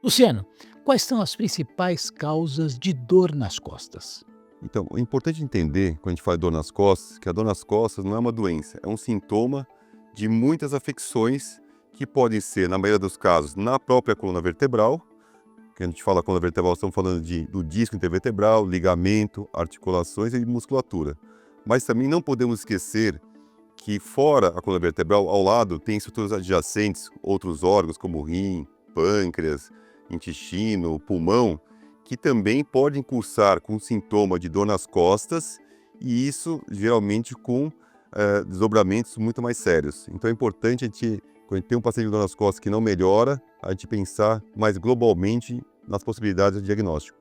Luciano, quais são as principais causas de dor nas costas? Então, é importante entender, quando a gente fala de dor nas costas, que a dor nas costas não é uma doença, é um sintoma de muitas afecções que podem ser, na maioria dos casos, na própria coluna vertebral. Que a gente fala coluna vertebral, estamos falando do disco intervertebral, ligamento, articulações e musculatura. Mas também não podemos esquecer que fora a coluna vertebral, ao lado, tem estruturas adjacentes, outros órgãos como rim, pâncreas, intestino, pulmão, que também podem cursar com sintoma de dor nas costas, e isso geralmente com desdobramentos muito mais sérios. Então é importante quando a gente tem um paciente com dor nas costas que não melhora, a gente pensar mais globalmente nas possibilidades de diagnóstico.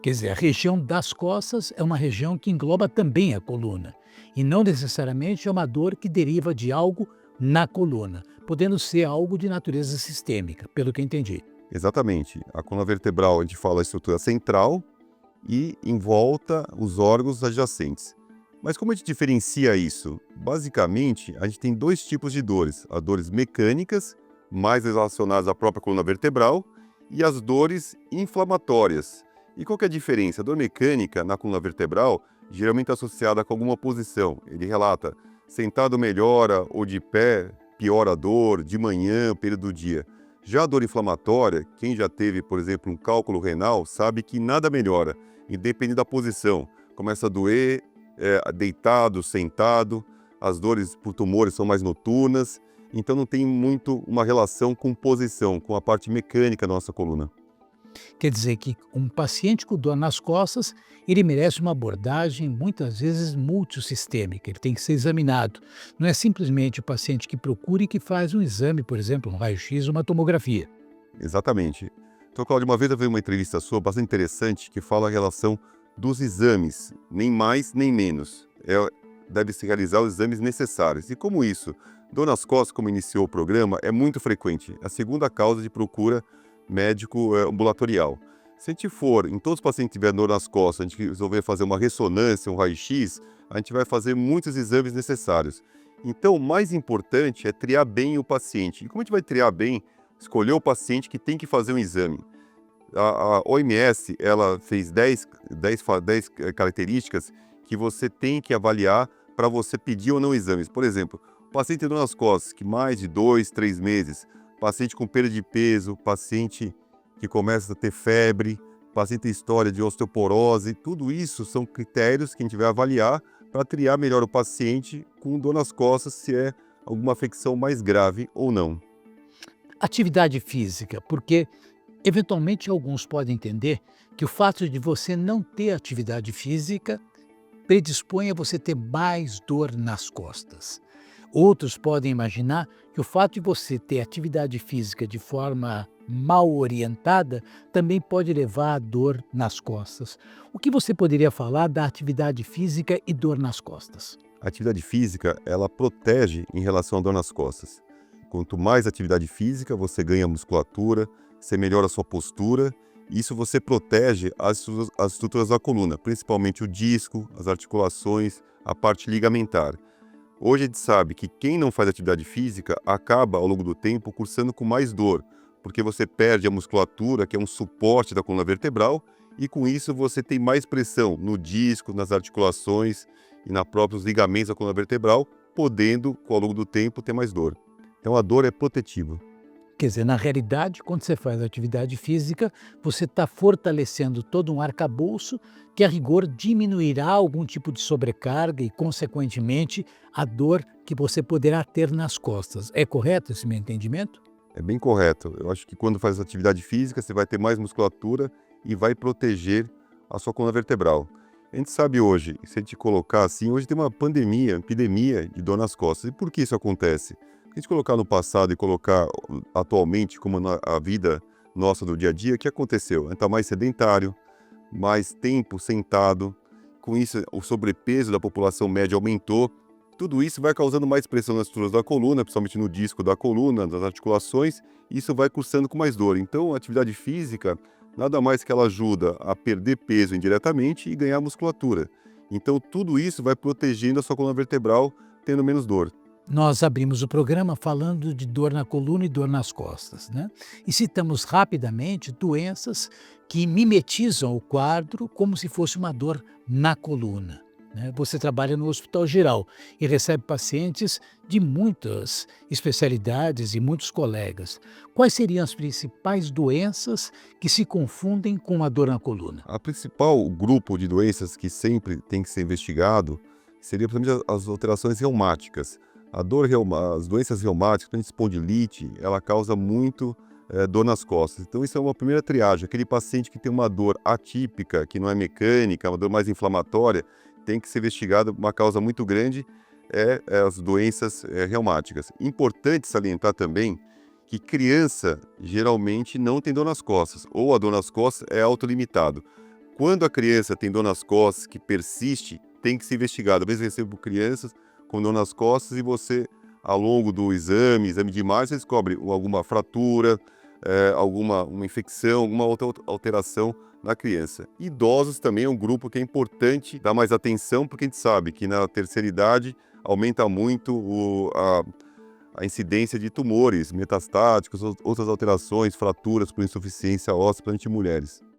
Quer dizer, a região das costas é uma região que engloba também a coluna, e não necessariamente é uma dor que deriva de algo na coluna, podendo ser algo de natureza sistêmica, pelo que entendi. Exatamente. A coluna vertebral, a gente fala a estrutura central e em volta os órgãos adjacentes. Mas como a gente diferencia isso? Basicamente, a gente tem dois tipos de dores: as dores mecânicas, mais relacionadas à própria coluna vertebral, e as dores inflamatórias. E qual que é a diferença? A dor mecânica na coluna vertebral geralmente é associada com alguma posição. Ele relata: sentado melhora ou de pé piora a dor, de manhã, período do dia. Já a dor inflamatória, quem já teve, por exemplo, um cálculo renal, sabe que nada melhora, independente da posição. Começa a doer, deitado, sentado, as dores por tumores são mais noturnas, então não tem muito uma relação com posição, com a parte mecânica da nossa coluna. Quer dizer que um paciente com dor nas costas, ele merece uma abordagem muitas vezes multissistêmica, ele tem que ser examinado. Não é simplesmente o paciente que procura e que faz um exame, por exemplo, um raio-x ou uma tomografia. Exatamente. Então, Cláudio, uma vez eu vi uma entrevista sua bastante interessante que fala a relação dos exames, nem mais nem menos. Deve-se realizar os exames necessários. E como isso? Dor nas costas, como iniciou o programa, é muito frequente. É a segunda causa de procura médico ambulatorial. Se a gente for, em todos os pacientes que tiver dor nas costas, a gente resolver fazer uma ressonância, um raio-x, a gente vai fazer muitos exames necessários. Então, o mais importante é triar bem o paciente. E como a gente vai triar bem? Escolher o paciente que tem que fazer um exame. A OMS ela fez 10 características que você tem que avaliar para você pedir ou não exames. Por exemplo, paciente tem dor nas costas, que mais de 2, 3 meses, paciente com perda de peso, paciente que começa a ter febre, paciente tem história de osteoporose, tudo isso são critérios que a gente vai avaliar para triar melhor o paciente com dor nas costas, se é alguma afecção mais grave ou não. Atividade física, porque eventualmente alguns podem entender que o fato de você não ter atividade física predispõe a você ter mais dor nas costas. Outros podem imaginar que o fato de você ter atividade física de forma mal orientada também pode levar à dor nas costas. O que você poderia falar da atividade física e dor nas costas? A atividade física, ela protege em relação à dor nas costas. Quanto mais atividade física, você ganha musculatura, você melhora a sua postura, e isso você protege as estruturas da coluna, principalmente o disco, as articulações, a parte ligamentar. Hoje a gente sabe que quem não faz atividade física acaba, ao longo do tempo, cursando com mais dor, porque você perde a musculatura, que é um suporte da coluna vertebral, e com isso você tem mais pressão no disco, nas articulações e nos próprios ligamentos da coluna vertebral, podendo, ao longo do tempo, ter mais dor. Então a dor é protetiva. Quer dizer, na realidade, quando você faz atividade física, você está fortalecendo todo um arcabouço que, a rigor, diminuirá algum tipo de sobrecarga e, consequentemente, a dor que você poderá ter nas costas. É correto esse meu entendimento? É bem correto. Eu acho que quando faz atividade física, você vai ter mais musculatura e vai proteger a sua coluna vertebral. A gente sabe hoje, se a gente colocar assim, hoje tem uma pandemia, epidemia de dor nas costas. E por que isso acontece? Se a gente colocar no passado e colocar atualmente, como a vida nossa do dia a dia, o que aconteceu? A gente está mais sedentário, mais tempo sentado, com isso o sobrepeso da população média aumentou. Tudo isso vai causando mais pressão nas estruturas da coluna, principalmente no disco da coluna, nas articulações, e isso vai cursando com mais dor. Então, a atividade física, nada mais que ela ajuda a perder peso indiretamente e ganhar musculatura. Então, tudo isso vai protegendo a sua coluna vertebral, tendo menos dor. Nós abrimos o programa falando de dor na coluna e dor nas costas, né? E citamos rapidamente doenças que mimetizam o quadro como se fosse uma dor na coluna, né? Você trabalha no Hospital Geral e recebe pacientes de muitas especialidades e muitos colegas. Quais seriam as principais doenças que se confundem com a dor na coluna? A principal grupo de doenças que sempre tem que ser investigado seria principalmente as alterações reumáticas. As doenças reumáticas, principalmente espondilite, ela causa muito dor nas costas. Então isso é uma primeira triagem. Aquele paciente que tem uma dor atípica, que não é mecânica, uma dor mais inflamatória, tem que ser investigado. Uma causa muito grande é as doenças reumáticas. Importante salientar também que criança geralmente não tem dor nas costas, ou a dor nas costas é autolimitado. Quando a criança tem dor nas costas que persiste, tem que ser investigado. Às vezes eu recebo crianças com dor nas costas e você, ao longo do exame de imagem, você descobre alguma fratura, alguma uma infecção, alguma outra alteração na criança. Idosos também é um grupo que é importante dar mais atenção, porque a gente sabe que na terceira idade aumenta muito a incidência de tumores metastáticos, outras alterações, fraturas por insuficiência óssea, principalmente em mulheres.